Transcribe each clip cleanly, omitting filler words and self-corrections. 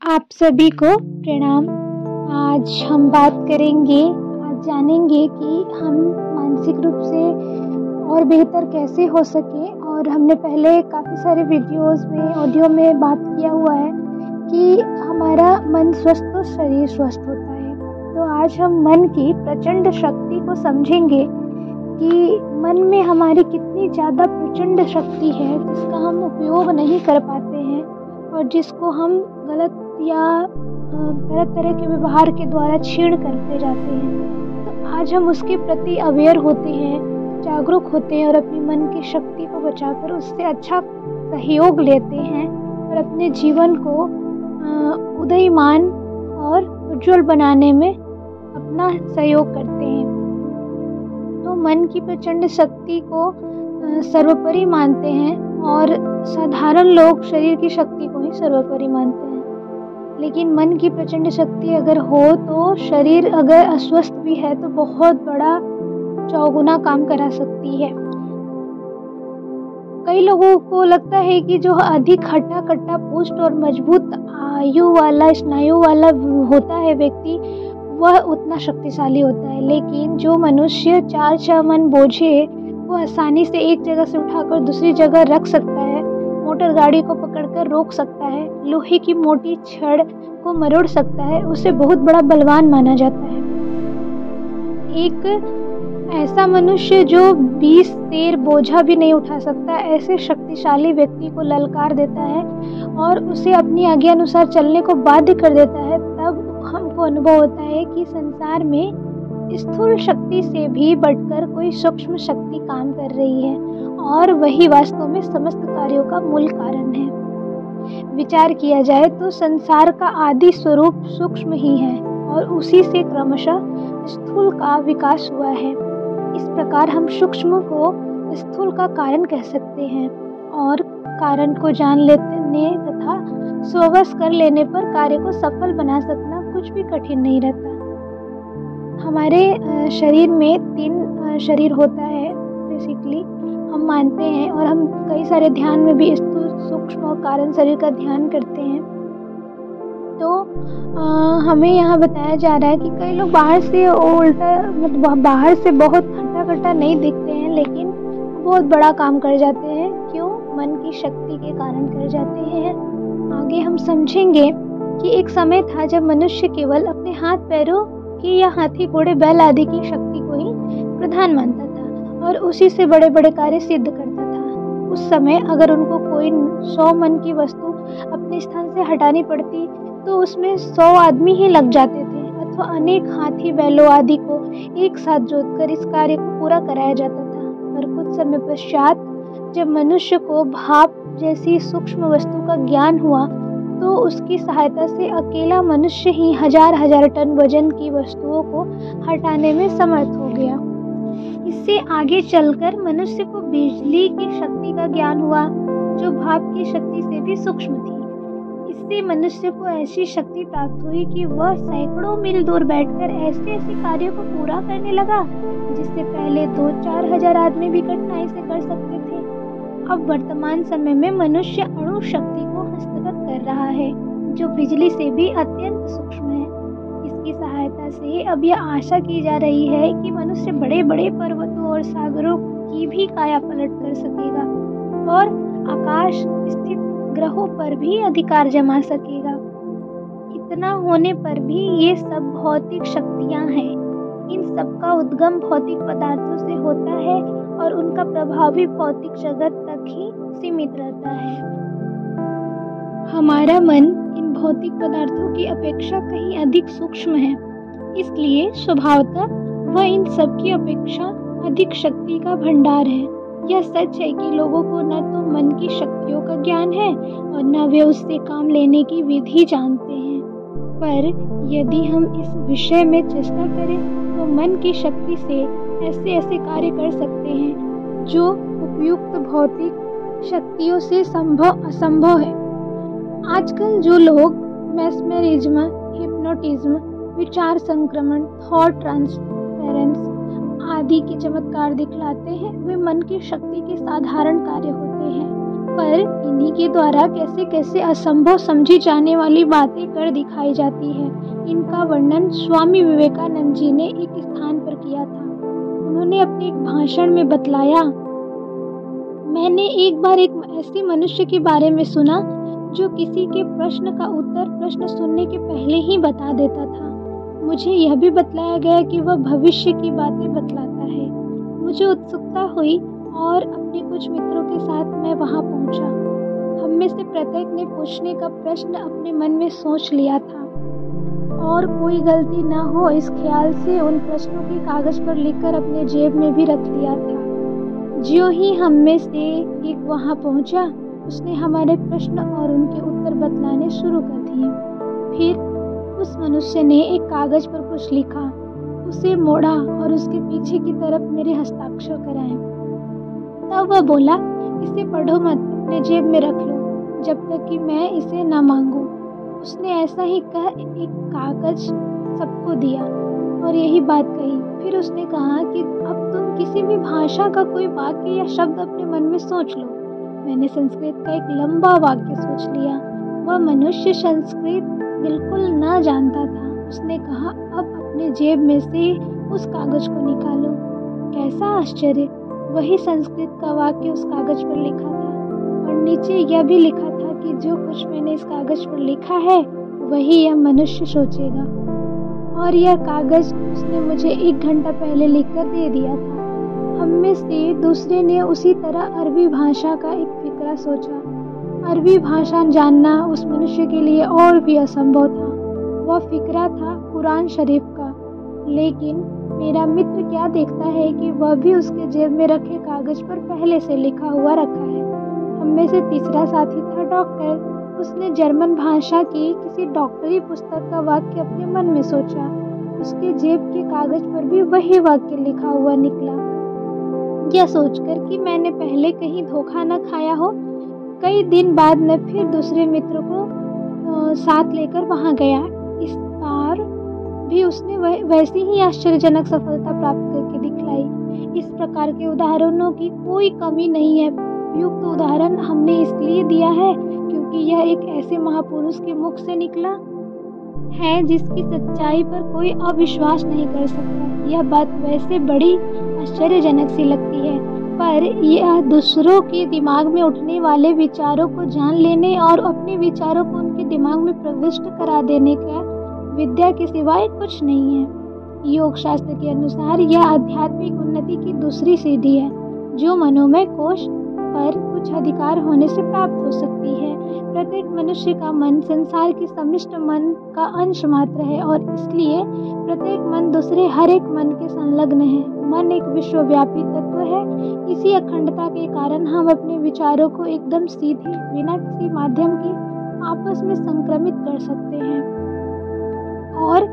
आप सभी को प्रणाम। आज हम बात करेंगे, आज जानेंगे कि हम मानसिक रूप से और बेहतर कैसे हो सके। और हमने पहले काफ़ी सारे वीडियोस में, ऑडियो में बात किया हुआ है कि हमारा मन स्वस्थ तो शरीर स्वस्थ होता है। तो आज हम मन की प्रचंड शक्ति को समझेंगे कि मन में हमारी कितनी ज़्यादा प्रचंड शक्ति है जिसका हम उपयोग नहीं कर पाते हैं और जिसको हम गलत या तरह तरह के व्यवहार के द्वारा छीण करते जाते हैं। तो आज हम उसके प्रति अवेयर होते हैं, जागरूक होते हैं और अपनी मन की शक्ति को बचाकर उससे अच्छा सहयोग लेते हैं और अपने जीवन को उदयमान और उज्जवल बनाने में अपना सहयोग करते हैं। तो मन की प्रचंड शक्ति को सर्वोपरि मानते हैं और साधारण लोग शरीर की शक्ति को ही सर्वोपरि मानते हैं। लेकिन मन की प्रचंड शक्ति अगर हो तो शरीर अगर अस्वस्थ भी है तो बहुत बड़ा चौगुना काम करा सकती है। कई लोगों को लगता है कि जो अधिक हट्टा कट्टा पुष्ट और मजबूत आयु वाला, स्नायु वाला होता है व्यक्ति, वह उतना शक्तिशाली होता है। लेकिन जो मनुष्य 4 मन बोझे वो आसानी से एक जगह से उठाकर दूसरी जगह रख सकता है, मोटर गाड़ी को पकड़कर रोक सकता है, लोहे की मोटी छड़ को मरोड़ सकता है, उसे बहुत बड़ा बलवान माना जाता है। एक ऐसा मनुष्य जो 20 शेर बोझा भी नहीं उठा सकता, ऐसे शक्तिशाली व्यक्ति को ललकार देता है और उसे अपनी आज्ञा अनुसार चलने को बाध्य कर देता है, तब हमको अनुभव होता है कि संसार में स्थूल शक्ति से भी बढ़कर कोई सूक्ष्म शक्ति काम कर रही है और वही वास्तव में समस्त कार्यों का मूल कारण है। विचार किया जाए तो संसार का आदि स्वरूप सूक्ष्म ही है और उसी से क्रमशः स्थूल का विकास हुआ है। इस प्रकार हम सूक्ष्म को स्थूल का कारण कह सकते हैं और कारण को जान लेने तथा स्ववश कर लेने पर कार्य को सफल बना सकना कुछ भी कठिन नहीं रहता। हमारे शरीर में 3 शरीर होता है बेसिकली, हम मानते हैं और हम कई सारे ध्यान में भी स्थूल, सूक्ष्म और कारण शरीर का ध्यान करते हैं। तो हमें यहाँ बताया जा रहा है कि कई लोग बाहर से उल्टा, मतलब बाहर से बहुत हट्टा कट्टा नहीं दिखते हैं लेकिन बहुत बड़ा काम कर जाते हैं। क्यों? मन की शक्ति के कारण कर जाते हैं। आगे हम समझेंगे कि एक समय था जब मनुष्य केवल अपने हाथ पैरों की या हाथी घोड़े बैल आदि की शक्ति को ही प्रधान मानता था और उसी से बड़े बड़े कार्य सिद्ध करता था। उस समय अगर उनको कोई 100 मन की वस्तु अपने स्थान से हटानी पड़ती तो उसमें 100 आदमी ही लग जाते थे अथवा अनेक हाथी बैलों आदि को एक साथ जोतकर इस कार्य को पूरा कराया जाता था। पर कुछ समय पश्चात जब मनुष्य को भाप जैसी सूक्ष्म वस्तु का ज्ञान हुआ तो उसकी सहायता से अकेला मनुष्य ही हजार टन वजन की वस्तुओं को हटाने में समर्थ हो गया। इससे आगे चलकर मनुष्य को बिजली की शक्ति का ज्ञान हुआ जो भाप की शक्ति से भी सूक्ष्म थी। इससे मनुष्य को ऐसी शक्ति प्राप्त हुई कि वह सैकड़ों मील दूर बैठकर ऐसे कार्यों को पूरा करने लगा जिससे पहले 2-4 हजार आदमी भी कठिनाई से कर सकते थे। अब वर्तमान समय में मनुष्य अणु शक्ति को हस्तगत कर रहा है जो बिजली से भी अत्यंत सूक्ष्म है। इसकी सहायता से अब यह आशा की जा रही है कि मनुष्य बड़े बड़े पर्वतों और सागरों की भी काया पलट कर सकेगा और आकाश स्थित ग्रहों पर भी अधिकार जमा सकेगा। इतना होने पर भी ये सब भौतिक शक्तियां हैं। इन सब का उद्गम भौतिक पदार्थों से होता है और उनका प्रभाव भी भौतिक जगत तक ही सीमित रहता है। हमारा मन इन भौतिक पदार्थों की अपेक्षा कहीं अधिक सूक्ष्म है, इसलिए स्वभावतः वह इन सब की अपेक्षा अधिक शक्ति का भंडार है। यह सच है कि लोगों को न तो मन की शक्तियों का ज्ञान है और न वे उससे काम लेने की विधि जानते हैं। पर यदि हम इस विषय में चेष्टा करें तो मन की शक्ति से ऐसे कार्य कर सकते हैं जो उपयुक्त भौतिक शक्तियों से असंभव है। आजकल जो लोग मेस्मेरिज्म, हिप्नोटिज्म, विचार संक्रमण, थॉट ट्रांसफेरेंस आदि के चमत्कार दिखलाते हैं वे मन की शक्ति के साधारण कार्य होते हैं। पर इन्हीं के द्वारा कैसे कैसे असंभव समझी जाने वाली बातें कर दिखाई जाती है। इनका वर्णन स्वामी विवेकानंद जी ने एक स्थान पर किया था। उन्होंने अपने एक भाषण में बतलाया, मैंने एक बार एक ऐसे मनुष्य के बारे में सुना जो किसी के प्रश्न का उत्तर प्रश्न सुनने के पहले ही बता देता था। मुझे यह भी बतलाया गया कि वह भविष्य की बातें बतलाता है। मुझे उत्सुकता हुई और अपने कुछ मित्रों के साथ मैं वहां पहुंचा। हम में से प्रत्येक ने पूछने का प्रश्न अपने मन में सोच लिया था और कोई गलती न हो इस ख्याल से उन प्रश्नों के कागज पर लिखकर अपने जेब में भी रख लिया था। ज्यों ही हम में से एक वहां पहुंचा, उसने हमारे प्रश्न और उनके उत्तर बतलाने शुरू कर दिए। फिर उस मनुष्य ने एक कागज पर कुछ लिखा, उसे मोड़ा और उसके पीछे की तरफ मेरे हस्ताक्षर कराए। तब वह बोला, इसे पढ़ो मत, अपने जेब में रख लो जब तक कि मैं इसे ना मांगू। उसने ऐसा ही कह एक कागज सबको दिया और यही बात कही। फिर उसने कहा कि अब तुम किसी भी भाषा का कोई वाक्य या शब्द अपने मन में सोच लो। मैंने संस्कृत का एक लंबा वाक्य सोच लिया। वह मनुष्य संस्कृत बिल्कुल न जानता था। उसने कहा, अब अपने जेब में से उस कागज को निकालो। कैसा आश्चर्य! वही संस्कृत का वाक्य उस कागज पर लिखा था और नीचे यह भी लिखा था कि जो कुछ मैंने इस कागज पर लिखा है वही यह मनुष्य सोचेगा। और यह कागज उसने मुझे 1 घंटा पहले लिखकर दे दिया था। हम में से दूसरे ने उसी तरह अरबी भाषा का एक फिक्रा सोचा। अरबी भाषा जानना उस मनुष्य के लिए और भी असंभव था। वह फिक्रा था कुरान शरीफ का। लेकिन मेरा मित्र क्या देखता है कि वह भी उसके जेब में रखे कागज पर पहले से लिखा हुआ रखा है। हम में से तीसरा साथी था डॉक्टर। उसने जर्मन भाषा की किसी डॉक्टरी पुस्तक का वाक्य अपने मन में सोचा। उसके जेब के कागज पर भी वही वाक्य लिखा हुआ निकला। यह सोचकर कि मैंने पहले कहीं धोखा न खाया हो, कई दिन बाद मैं फिर दूसरे मित्र को साथ लेकर वहां गया। इस बार भी उसने वैसी ही आश्चर्यजनक सफलता प्राप्त करके दिखलाई। इस प्रकार के उदाहरणों की कोई कमी नहीं है। उपयुक्त उदाहरण हमने इसलिए दिया है क्योंकि यह एक ऐसे महापुरुष के मुख से निकला है जिसकी सच्चाई पर कोई अविश्वास नहीं कर सकता। यह बात वैसे बड़ी आश्चर्यजनक सी लगती है, पर यह दूसरों के दिमाग में उठने वाले विचारों को जान लेने और अपने विचारों को उनके दिमाग में प्रविष्ट करा देने का विद्या के सिवाय कुछ नहीं है। योग शास्त्र के अनुसार यह आध्यात्मिक उन्नति की दूसरी सीढ़ी है जो मनोमय कोश पर कुछ अधिकार होने से प्राप्त हो सकती है। प्रत्येक मनुष्य का मन संसार के समस्त मन का अंश मात्र है और इसलिए प्रत्येक मन दूसरे हर एक मन के संलग्न है। मन एक विश्वव्यापी तत्व है। इसी अखंडता के कारण हम अपने विचारों को एकदम सीधे बिना किसी माध्यम के आपस में संक्रमित कर सकते हैं और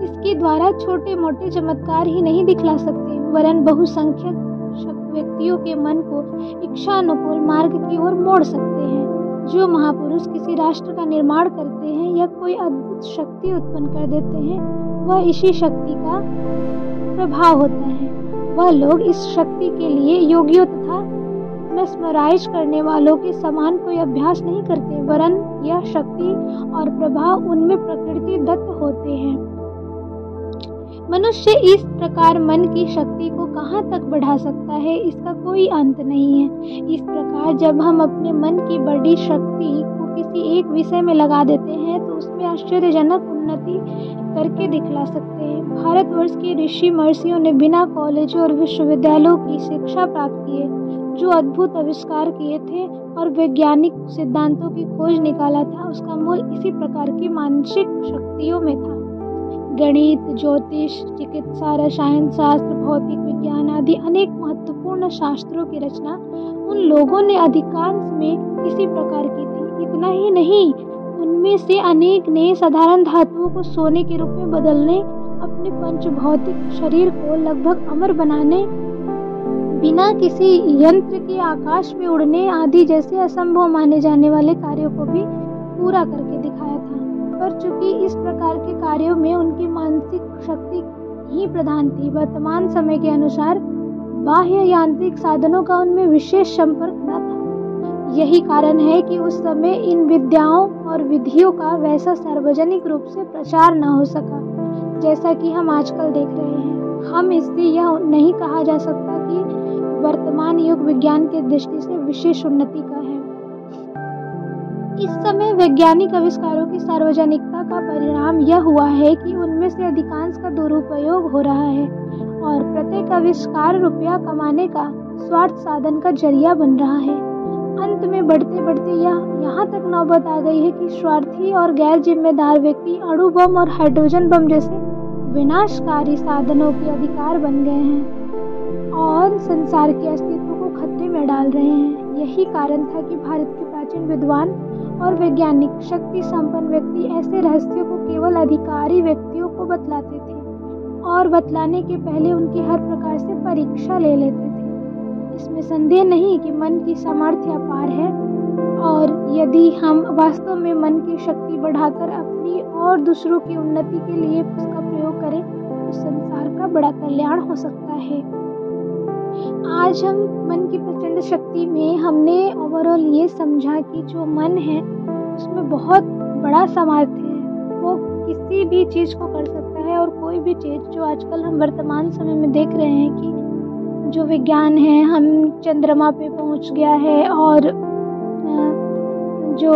इसके द्वारा छोटे मोटे चमत्कार ही नहीं दिखला सकते वरन बहुसंख्यक व्यक्तियों के मन को इच्छानुकूल मार्ग की ओर मोड़ सकते हैं। जो महापुरुष किसी राष्ट्र का निर्माण करते हैं या कोई अद्भुत शक्ति उत्पन्न कर देते हैं, वह इसी शक्ति का प्रभाव होता है। वह लोग इस शक्ति के लिए योगियों तथा मेस्मराइज करने वालों के समान कोई अभ्यास नहीं करते, वरन यह शक्ति और प्रभाव उनमें प्रकृति दत्त होते हैं। मनुष्य इस प्रकार मन की शक्ति को कहाँ तक बढ़ा सकता है, इसका कोई अंत नहीं है। इस प्रकार जब हम अपने मन की बड़ी शक्ति को किसी एक विषय में लगा देते हैं तो उसमें आश्चर्यजनक उन्नति करके दिखला सकते हैं। भारतवर्ष के ऋषि महर्षियों ने बिना कॉलेजों और विश्वविद्यालयों की शिक्षा प्राप्त किए जो अद्भुत आविष्कार किए थे और वैज्ञानिक सिद्धांतों की खोज निकाला था, उसका मूल इसी प्रकार की मानसिक शक्तियों में था। गणित, ज्योतिष, चिकित्सा, रसायन शास्त्र, भौतिक विज्ञान आदि अनेक महत्वपूर्ण शास्त्रों की रचना उन लोगों ने अधिकांश में इसी प्रकार की थी। इतना ही नहीं, उनमें से अनेक ने साधारण धातुओं को सोने के रूप में बदलने, अपने पंचभौतिक शरीर को लगभग अमर बनाने, बिना किसी यंत्र के आकाश में उड़ने आदि जैसे असंभव माने जाने वाले कार्यों को भी पूरा करके दिखाया था। पर चूंकि इस प्रकार के कार्यों में उनकी मानसिक शक्ति ही प्रधान थी, वर्तमान समय के अनुसार बाह्य यांत्रिक साधनों का उनमें विशेष संपर्क न था। यही कारण है कि उस समय इन विद्याओं और विधियों का वैसा सार्वजनिक रूप से प्रचार न हो सका जैसा कि हम आजकल देख रहे हैं। हम इससे यह नहीं कहा जा सकता कि वर्तमान युग विज्ञान की दृष्टि से विशेष उन्नति का है। इस समय वैज्ञानिक आविष्कारों की सार्वजनिकता का परिणाम यह हुआ है कि उनमें से अधिकांश का दुरुपयोग हो रहा है और प्रत्येक आविष्कार रुपया कमाने का स्वार्थ साधन का जरिया बन रहा है। अंत में बढ़ते बढ़ते यह यहाँ तक नौबत आ गई है कि स्वार्थी और गैर जिम्मेदार व्यक्ति अणु बम और हाइड्रोजन बम जैसे विनाशकारी साधनों के अधिकार बन गए हैं और संसार के अस्तित्व को खतरे में डाल रहे हैं। यही कारण था कि भारत के प्राचीन विद्वान और वैज्ञानिक शक्ति संपन्न व्यक्ति ऐसे रहस्यों को केवल अधिकारी व्यक्तियों को बतलाते थे और बतलाने के पहले उनकी हर प्रकार से परीक्षा ले लेते थे। इसमें संदेह नहीं कि मन की सामर्थ्य अपार है और यदि हम वास्तव में मन की शक्ति बढ़ाकर अपनी और दूसरों की उन्नति के लिए उसका प्रयोग करें तो संसार का बड़ा कल्याण हो सकता है। आज हम मन की प्रचंड शक्ति में हमने ओवरऑल ये समझा कि जो मन है उसमें बहुत बड़ा सामर्थ्य है, वो किसी भी चीज़ को कर सकता है। और कोई भी चीज़ जो आजकल हम वर्तमान समय में देख रहे हैं कि जो विज्ञान है, हम चंद्रमा पे पहुंच गया है और जो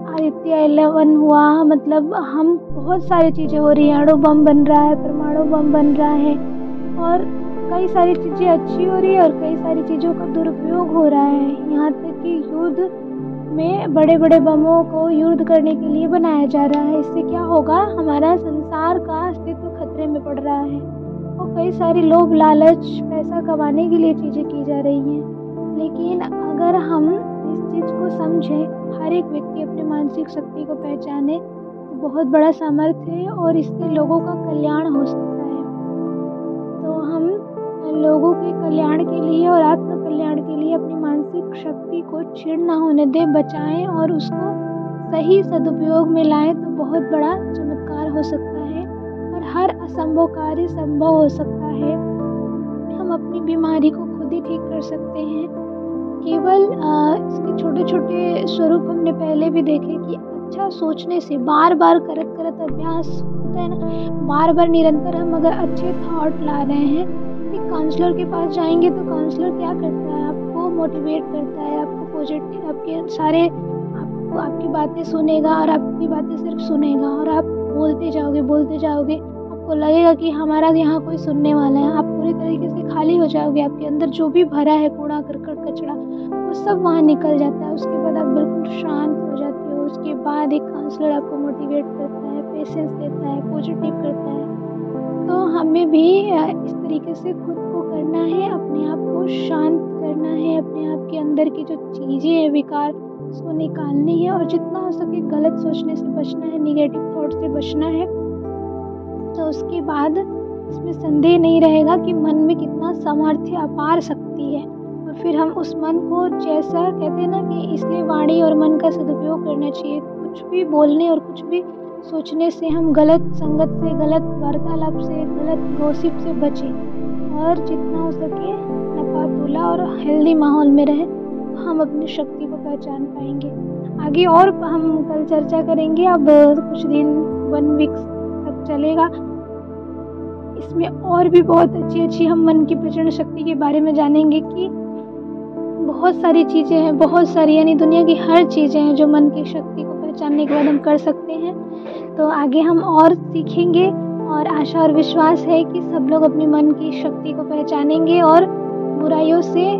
आदित्य 11 हुआ, मतलब हम बहुत सारी चीज़ें हो रही हैं, अणु बम बन रहा है, परमाणु बम बन रहा है और कई सारी चीज़ें अच्छी हो रही है और कई सारी चीज़ों का दुरुपयोग हो रहा है। यहाँ तक कि युद्ध में बड़े बड़े बमों को युद्ध करने के लिए बनाया जा रहा है। इससे क्या होगा, हमारा संसार का अस्तित्व खतरे में पड़ रहा है और कई सारे लोभ लालच पैसा कमाने के लिए चीज़ें की जा रही हैं। लेकिन अगर हम इस चीज़ को समझें, हर एक व्यक्ति अपने मानसिक शक्ति को पहचाने तो बहुत बड़ा सामर्थ्य है और इससे लोगों का कल्याण हो सकता है। तो हम लोगों के कल्याण के लिए और आत्म कल्याण के लिए अपनी मानसिक शक्ति को क्षीण न होने दें, बचाएं और उसको सही सदुपयोग में लाएं तो बहुत बड़ा चमत्कार हो सकता है और हर असंभव कार्य संभव हो सकता है। हम अपनी बीमारी को खुद ही ठीक कर सकते हैं। केवल इसके छोटे छोटे स्वरूप हमने पहले भी देखे कि अच्छा सोचने से, बार बार करत करत अभ्यास होता है ना, बार बार निरंतर हम अगर अच्छे थॉट ला रहे हैं, एक काउंसलर के पास जाएंगे तो काउंसलर क्या करता है, आपको मोटिवेट करता है, आपको पॉजिटिव, आपके सारे आपको आपकी बातें सुनेगा और आपकी बातें सिर्फ सुनेगा और आप बोलते जाओगे, आपको लगेगा कि हमारा यहाँ कोई सुनने वाला है। आप पूरी तरीके से खाली हो जाओगे, आपके अंदर जो भी भरा है कूड़ा करकट कचरा वो सब वहाँ निकल जाता है। उसके बाद आप बिल्कुल शांत हो जाते हो। उसके बाद एक काउंसलर आपको मोटिवेट करता है, पेशेंस देता है, पॉजिटिव करता है। तो हमें भी इस तरीके से खुद को करना है, अपने आप को शांत करना है, अपने आप के अंदर की जो चीज़ें हैं विकार उसको निकालनी है और जितना हो सके गलत सोचने से बचना है, निगेटिव थॉट से बचना है। तो उसके बाद इसमें संदेह नहीं रहेगा कि मन में कितना सामर्थ्य अपार शक्ति है और फिर हम उस मन को, जैसा कहते हैं ना कि इसलिए वाणी और मन का सदुपयोग करना चाहिए। कुछ भी बोलने और कुछ भी सोचने से हम गलत संगत से, गलत वार्तालाप से, गलत गॉसिप से बचें और जितना हो सके नफातुला और हेल्दी माहौल में रहें तो हम अपनी शक्ति को पहचान पाएंगे। आगे और हम कल चर्चा करेंगे। अब कुछ दिन 1 वीक तक चलेगा। इसमें और भी बहुत अच्छी हम मन की प्रचंड शक्ति के बारे में जानेंगे कि बहुत सारी चीज़ें हैं, बहुत सारी यानी दुनिया की हर चीज़ें हैं जो मन की शक्ति को पहचानने के बाद हम कर सकते हैं। तो आगे हम और सीखेंगे और आशा और विश्वास है कि सब लोग अपनी मन की शक्ति को पहचानेंगे और बुराइयों से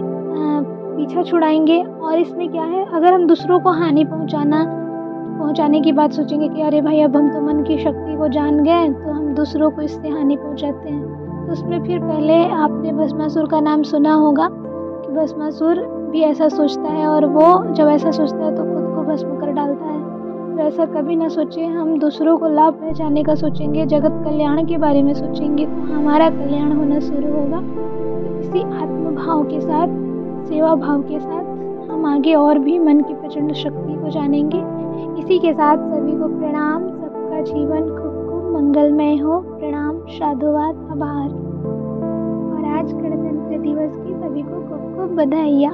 पीछा छुड़ाएंगे। और इसमें क्या है, अगर हम दूसरों को हानि पहुंचाने की बात सोचेंगे कि अरे भाई अब हम तो मन की शक्ति को जान गए तो हम दूसरों को इससे हानि पहुंचाते हैं, तो उसमें फिर पहले आपने भस्मासुर का नाम सुना होगा कि भस्मासुर भी ऐसा सोचता है और वो जब ऐसा सोचता है तो खुद को भस्म कर डालता है। तो ऐसा कभी ना सोचें, हम दूसरों को लाभ पहुंचाने का सोचेंगे, जगत कल्याण के बारे में सोचेंगे तो हमारा कल्याण होना शुरू होगा। इसी आत्मभाव के साथ, सेवा भाव के साथ हम आगे और भी मन की प्रचंड शक्ति को जानेंगे। इसी के साथ सभी को प्रणाम। सबका जीवन खूब मंगलमय हो। प्रणाम, साधुवाद, आभार। और आज गणतंत्र दिवस की सभी को खूब बधाइयाँ।